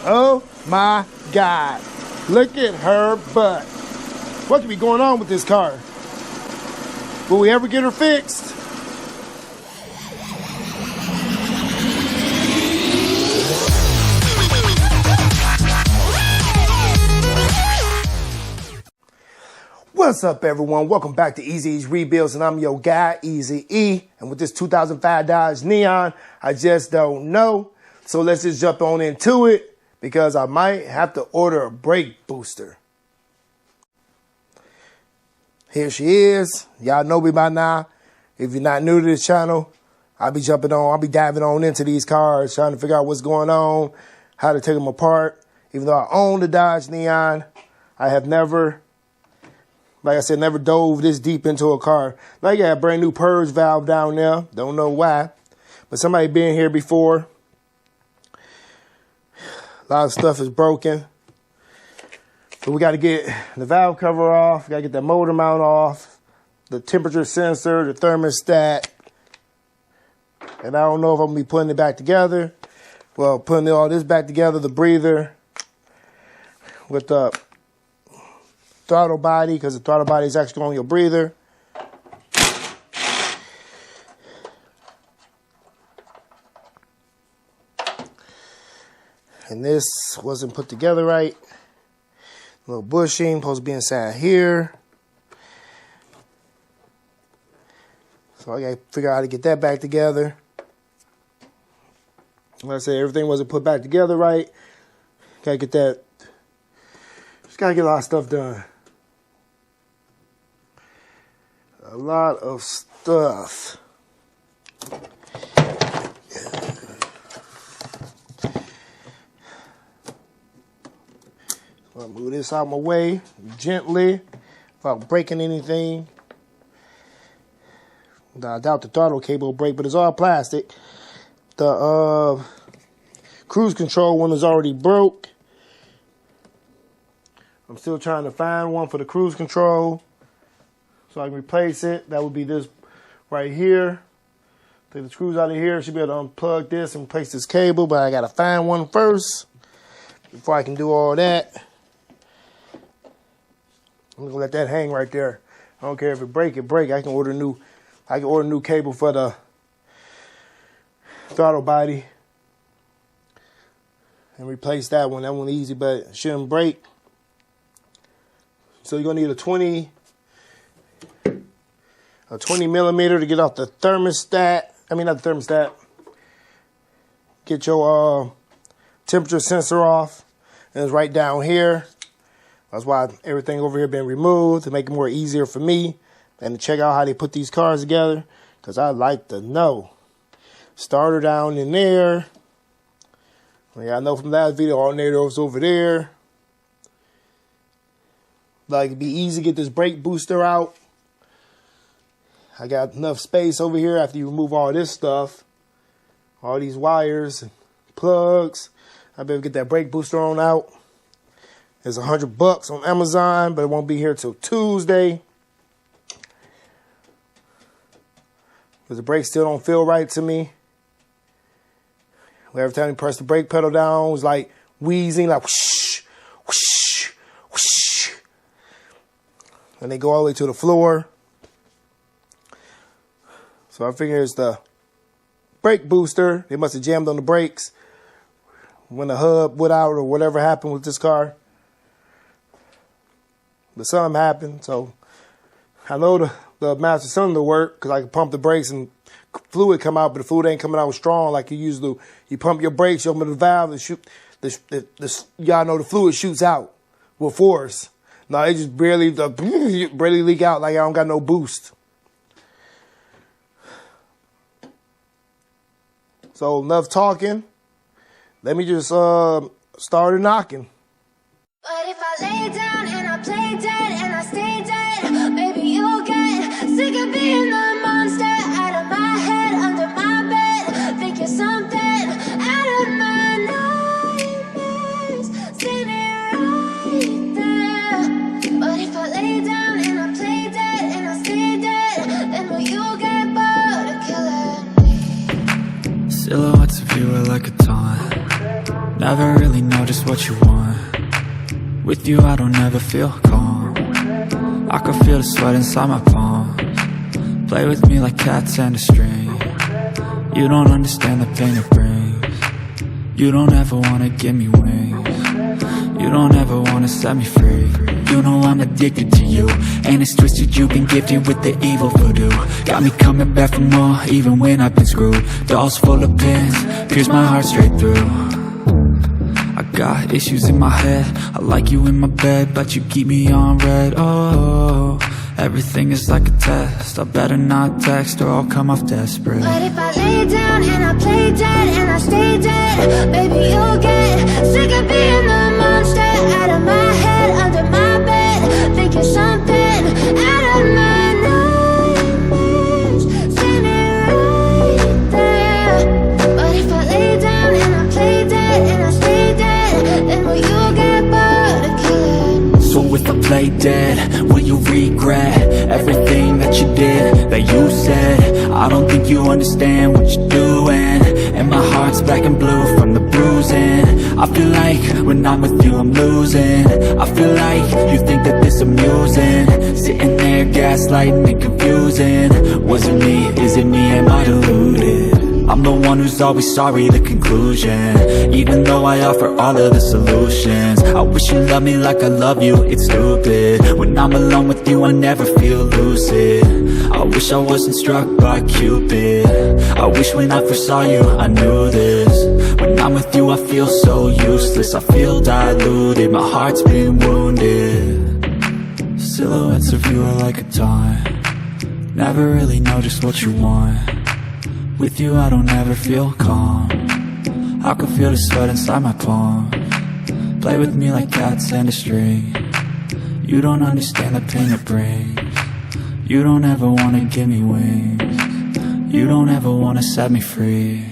Oh my God. Look at her butt. What could be going on with this car? Will we ever get her fixed? What's up, everyone? Welcome back to Easy E's Rebuilds, and I'm your guy, Easy E. And with this 2005 Dodge Neon, I just don't know. So let's just jump on into it, because I might have to order a brake booster. Here she is. Y'all know me by now. If you're not new to this channel, I'll be diving on into these cars, trying to figure out what's going on, how to take them apart. Even though I own the Dodge Neon, I have never, like I said, never dove this deep into a car. Like, I got a brand new purge valve down there. Don't know why. But somebody been here before. A lot of stuff is broken. But we got to get the valve cover off. We got to get that motor mount off. The temperature sensor, the thermostat. And I don't know if I'm going to be putting it back together. Well, putting all this back together, the breather with the throttle body, because the throttle body is actually on your breather. And this wasn't put together right. A little bushing supposed to be inside here. So I gotta figure out how to get that back together. Like I said, everything wasn't put back together right. Gotta get that. Just gotta get a lot of stuff done. A lot of stuff. I'll move this out of my way gently without breaking anything. I doubt the throttle cable will break, but it's all plastic. The cruise control one is already broke. I'm still trying to find one for the cruise control so I can replace it. That would be this right here. Take the screws out of here. Should be able to unplug this and replace this cable, but I got to find one first before I can do all that. I'm gonna let that hang right there. I don't care if it break. I can order new cable for the throttle body and replace that one. That one easy, but it shouldn't break. So you're gonna need a 20 millimeter to get off the thermostat. I mean, not the thermostat. Get your temperature sensor off, and it's right down here. That's why everything over here been removed, to make it more easier for me and to check out how they put these cars together, because I like to know. Starter down in there. Yeah, I know from last video, alternator was over there. Like, it'd be easy to get this brake booster out. I got enough space over here after you remove all this stuff. All these wires and plugs. I'll be able to get that brake booster on out. It's $100 on Amazon, but it won't be here till Tuesday. Because the brakes still don't feel right to me. Every time you press the brake pedal down, it's like wheezing, like whoosh, whoosh, whoosh. And they go all the way to the floor. So I figure it's the brake booster. They must have jammed on the brakes when the hub went out or whatever happened with this car. But something happened, so I know the master cylinder work, because I can pump the brakes and fluid come out, but the fluid ain't coming out strong like you usually do. You pump your brakes, you open the valve, and shoot. Y'all know the fluid shoots out with force. No, it just barely leak out like I don't got no boost. So enough talking. Let me just start knocking. But if I lay down and I play dead and I stay dead, maybe you'll get sick of being the monster out of my head, under my bed. Think you're something out of my nightmares. See me right there. But if I lay down and I play dead and I stay dead, then will you get bored of killing me? Silhouettes of you are like a taunt. Never really know just what you want. With you I don't ever feel calm. I can feel the sweat inside my palms. Play with me like cats and a string. You don't understand the pain it brings. You don't ever wanna give me wings. You don't ever wanna set me free. You know I'm addicted to you, and it's twisted, you've been gifted with the evil voodoo. Got me coming back for more, even when I've been screwed. Dolls full of pins, pierce my heart straight through. I got issues in my head, I like you in my bed, but you keep me on red. Oh, everything is like a test, I better not text or I'll come off desperate. But if I lay down and I play dead and I stay dead, baby, you'll get sick of being the monster out of my head, under my bed. Think you're something out of my nightmares, standing right there. But if I lay down and I play dead and I stay dead, then will you get bored of killing? So if I play dead, will you regret everything that you did, that you said? I don't think you understand what you're doing, and my heart's black and blue from the bruising. I feel like when I'm with you I'm losing. I feel like you think that this amusing, sitting there gaslighting and confusing. Was it me? Is it me? Am I deluded? I'm the one who's always sorry, the conclusion, even though I offer all of the solutions. I wish you loved me like I love you, it's stupid. When I'm alone with you I never feel lucid. I wish I wasn't struck by Cupid. I wish when I first saw you I knew this. When I'm with you I feel so useless, I feel diluted, my heart's been wounded. Silhouettes of you are like a taunt. Never really know just what you want. With you I don't ever feel calm. I can feel the sweat inside my palms. Play with me like cats and a string. You don't understand the pain it brings. You don't ever wanna give me wings. You don't ever wanna set me free.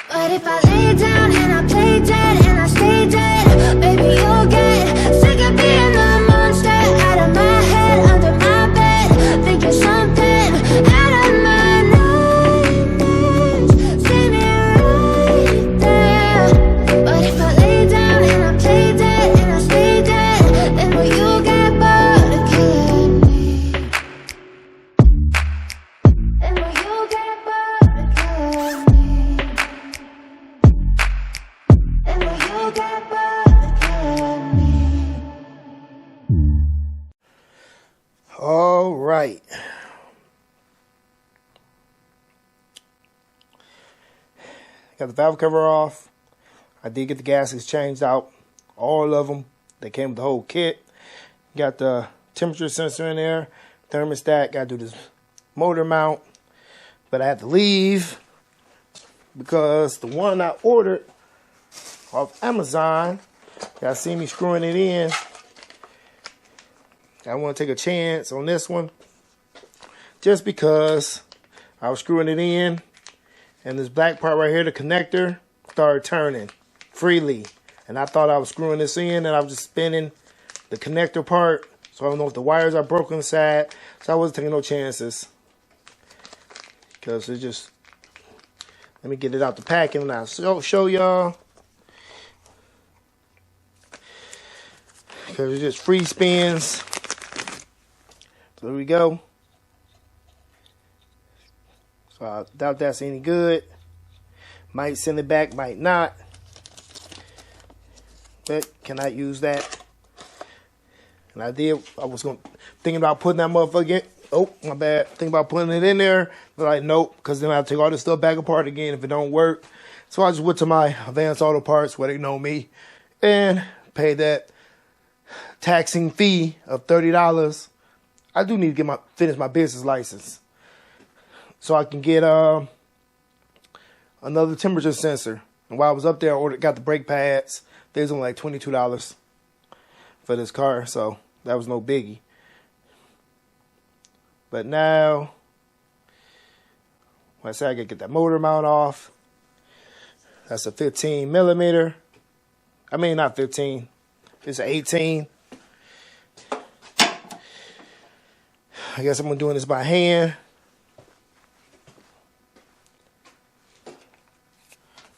But if I lay down and I play dead and I stay dead, baby, you'll get sick of being the monster out of my head, under my bed. Think you're something out of my nightmares, standing right there. But if I lay down and I play dead and I stay dead, then will you get bored of killing me? Then will you get bored of killing me? And will you get bored of killing me? All right. Got the valve cover off. I did get the gaskets changed out. All of them. They came with the whole kit. Got the temperature sensor in there. Thermostat. Got to do this motor mount. But I had to leave because the one I ordered off Amazon, y'all see me screwing it in. I want to take a chance on this one just because I was screwing it in and this black part right here, the connector, started turning freely. And I thought I was screwing this in and I was just spinning the connector part. So I don't know if the wires are broken inside. So I wasn't taking no chances. Because it just, let me get it out the packing and I'll show y'all. Because it just free spins. So there we go. So I doubt that's any good. Might send it back, might not. But cannot use that. And I was thinking about putting that motherfucker in. Oh, my bad. Thinking about putting it in there. But like, nope. Because then I have to take all this stuff back apart again if it don't work. So I just went to my Advanced Auto Parts where they know me. And paid that taxing fee of $30. I do need to finish my business license. So I can get another temperature sensor. And while I was up there, I got the brake pads. They was only like $22 for this car, so that was no biggie. But now, like I said, I gotta get that motor mount off. That's a 15 millimeter. I mean, not 15. It's an 18. I guess I'm doing this by hand.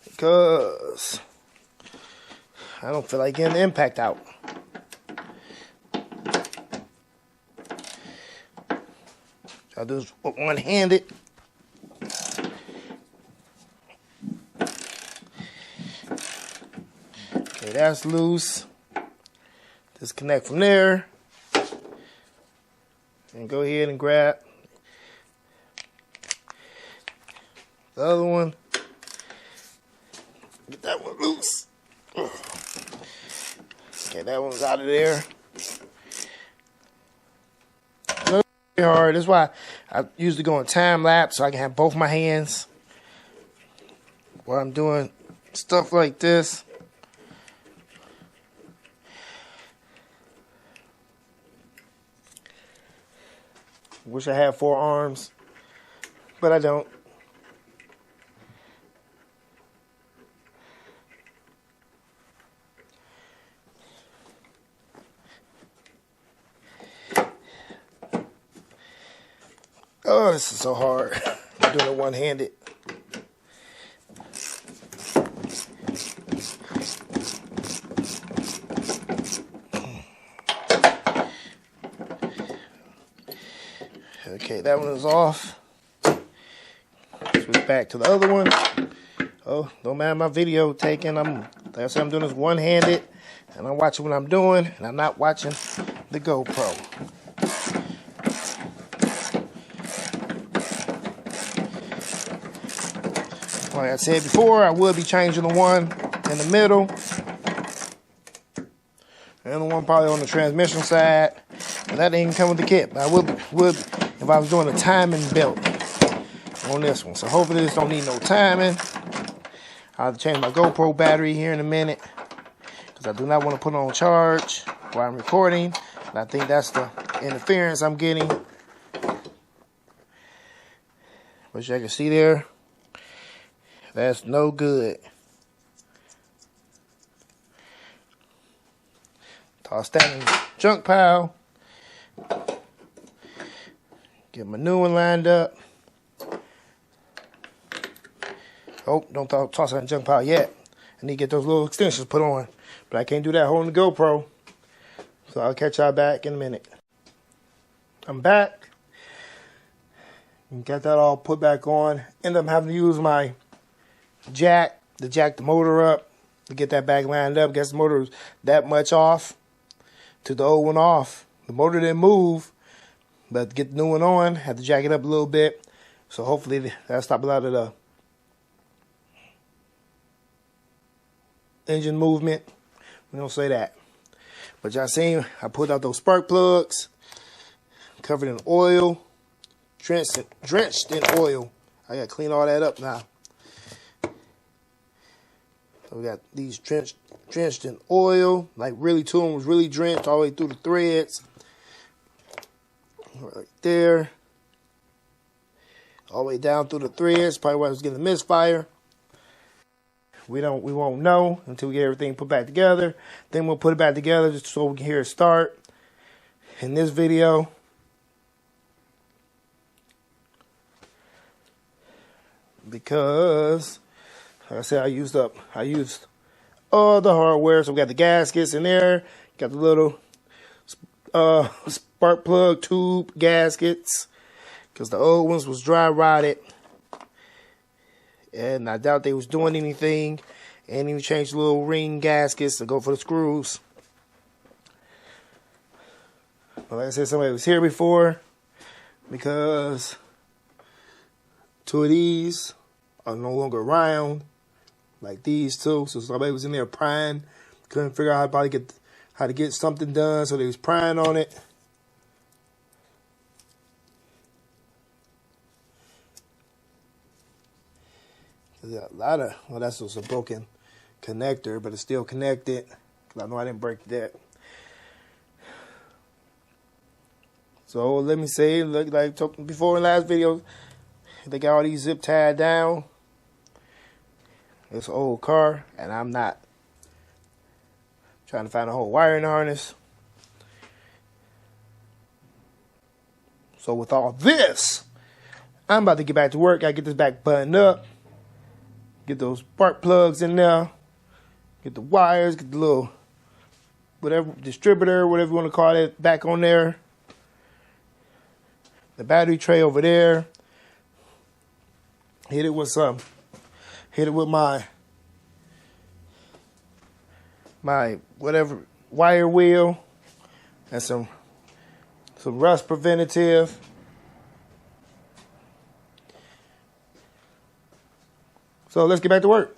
There it because I don't feel like getting the impact out. I'll do this one-handed. Okay, that's loose. Disconnect from there. And go ahead and grab the other one. Get that one loose. Okay, that one's out of there. Hard. That's why I usually go on time lapse so I can have both my hands while I'm doing stuff like this. Wish I had 4 arms, but I don't. Oh, this is so hard. I'm doing it one-handed. Okay, that one is off. Switch back to the other one. Oh, don't mind my video taking. Like I said, I'm doing this one-handed, and I'm watching what I'm doing, and I'm not watching the GoPro. Like I said before, I will be changing the one in the middle. And the one probably on the transmission side. And that didn't come with the kit. But I would if I was doing a timing belt on this one. So hopefully this don't need no timing. I'll have to change my GoPro battery here in a minute. Because I do not want to put it on charge while I'm recording. And I think that's the interference I'm getting. Which I can see there. That's no good. Toss that in the junk pile. Get my new one lined up. Oh, don't toss that in the junk pile yet. I need to get those little extensions put on. But I can't do that holding the GoPro. So I'll catch y'all back in a minute. I'm back. Got that all put back on. End up having to use my jack to jack the motor up to get that back lined up. Guess the motor was that much off. Took the old one off. The motor didn't move, but to get the new one on, had to jack it up a little bit. So hopefully that'll stop a lot of the engine movement. We don't say that. But y'all seen, I pulled out those spark plugs, covered in oil, drenched in oil. I gotta clean all that up now. So we got these drenched in oil, like really two of them was really drenched all the way through the threads. Right there. All the way down through the threads, probably why I was getting a misfire. We won't know until we get everything put back together. Then we'll put it back together just so we can hear it start. In this video, because like I said, I used all the hardware. So we got the gaskets in there, got the little spark plug tube gaskets, because the old ones was dry rotted, and I doubt they was doing anything. And even changed the little ring gaskets to go for the screws. But like I said, somebody was here before, because 2 of these are no longer around, like these two. So somebody was in there prying, couldn't figure out how to get something done, so they was prying on it. There's a lot of, well, that's just a broken connector, but it's still connected. I know I didn't break that. So let me say, look, like I talked before in the last video, they got all these zip tied down. It's an old car, and I'm not trying to find a whole wiring harness. So with all this, I'm about to get back to work. I get this back buttoned up. Get those spark plugs in there. Get the wires, get the little whatever distributor, whatever you want to call it, back on there. The battery tray over there. Hit it with my whatever wire wheel and some rust preventative. So let's get back to work.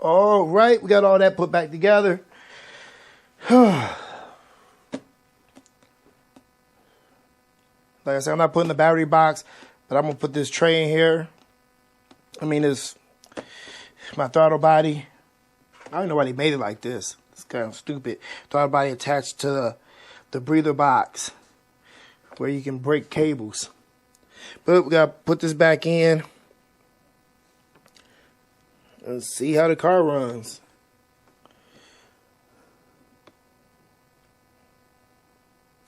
All right, we got all that put back together. Like I said, I'm not putting the battery box, but I'm going to put this tray in here. I mean, it's my throttle body. I don't know why they made it like this. It's kind of stupid. Throttle body attached to the breather box where you can break cables. But we got to put this back in. Let's see how the car runs.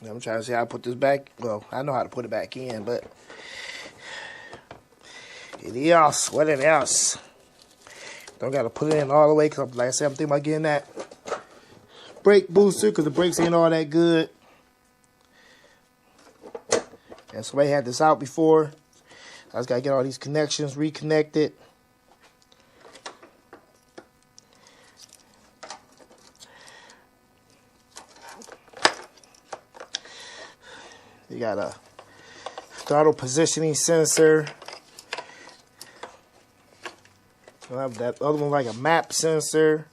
I'm trying to see how I put this back. Well, I know how to put it back in, but it is what it is. Don't got to put it in all the way because, like I said, I'm thinking about getting that brake booster because the brakes ain't all that good. And somebody had this out before. I just got to get all these connections reconnected. You got a throttle positioning sensor. We'll have that other one like a map sensor.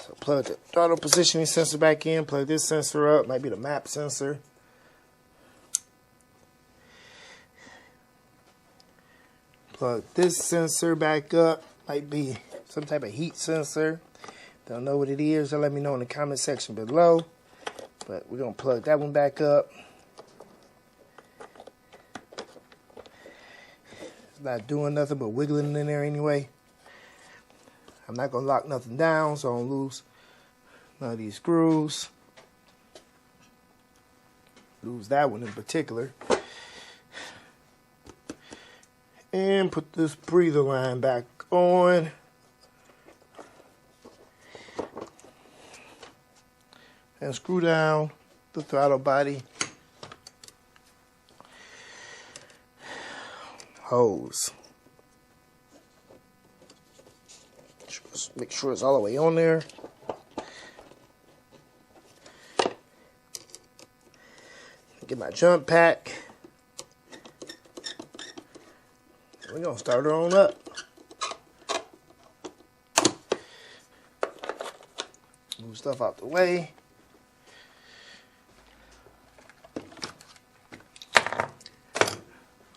So plug the throttle positioning sensor back in. Plug this sensor up. Might be the map sensor. Plug this sensor back up. Might be some type of heat sensor. Don't know what it is, so let me know in the comment section below. But we're gonna plug that one back up. It's not doing nothing but wiggling in there anyway. I'm not gonna lock nothing down, so I don't lose none of these screws. Lose that one in particular. And put this breather line back on. And screw down the throttle body hose. Just make sure it's all the way on there. Get my jump pack. We're gonna start her on up. Move stuff out the way.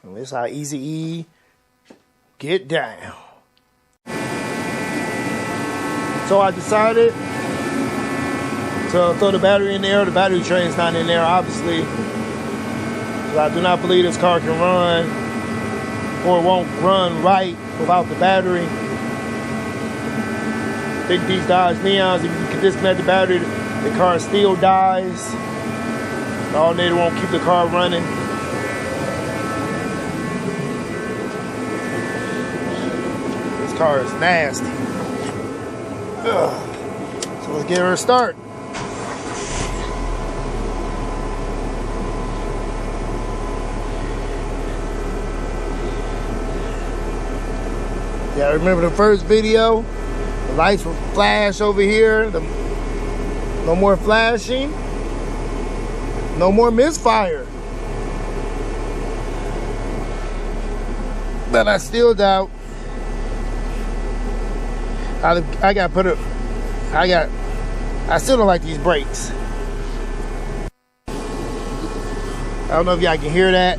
And this is how Easy-E get down. So I decided to throw the battery in there. The battery train's not in there, obviously. I do not believe this car can run, or won't run right without the battery. I think these Dodge Neons, if you can disconnect the battery, the car still dies. The alternator won't keep the car running. This car is nasty. Ugh. So let's give her a start. Yeah, remember the first video? The lights will flash over here. No more flashing. No more misfire. But I still doubt. I still don't like these brakes. I don't know if y'all can hear that.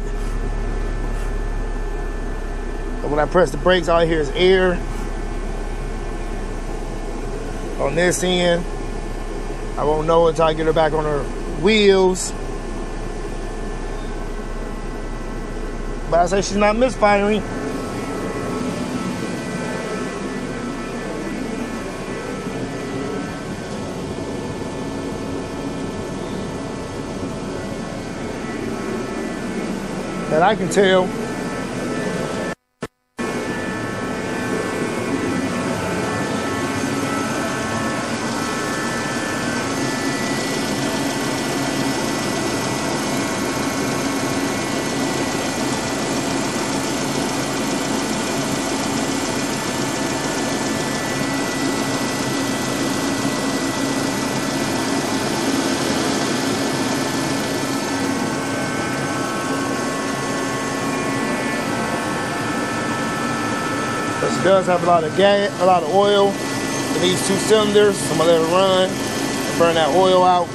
But when I press the brakes, all I hear is air. On this end, I won't know until I get her back on her wheels. But I say she's not misfiring. That I can tell. It does have a lot of gas, a lot of oil in these two cylinders. So I'm gonna let it run and burn that oil out.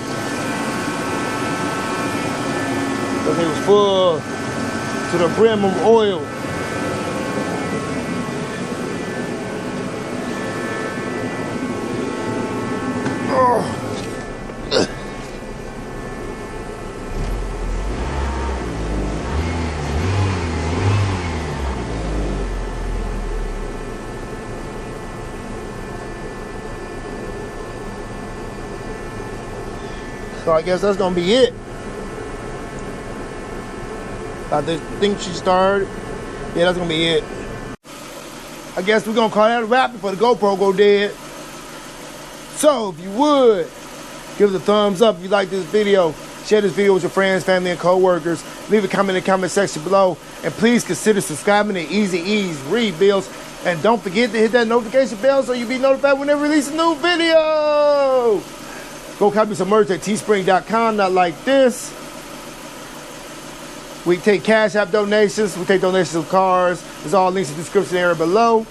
Because it was full to the brim of oil. So I guess that's gonna be it. I think she started. Yeah, that's gonna be it. I guess we're gonna call that a wrap before the GoPro go dead. So if you would, give it a thumbs up if you like this video. Share this video with your friends, family, and co-workers. Leave a comment in the comment section below. And please consider subscribing to Easy-E's Rebuilds. And don't forget to hit that notification bell so you'll be notified when they release a new video. Go copy some merch at teespring.com, not like this. We take Cash App donations. We take donations of cars. There's all links in the description area below.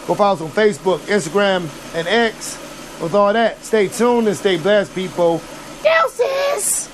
Go follow us on Facebook, Instagram, and X. With all that, stay tuned and stay blessed, people. Deuces!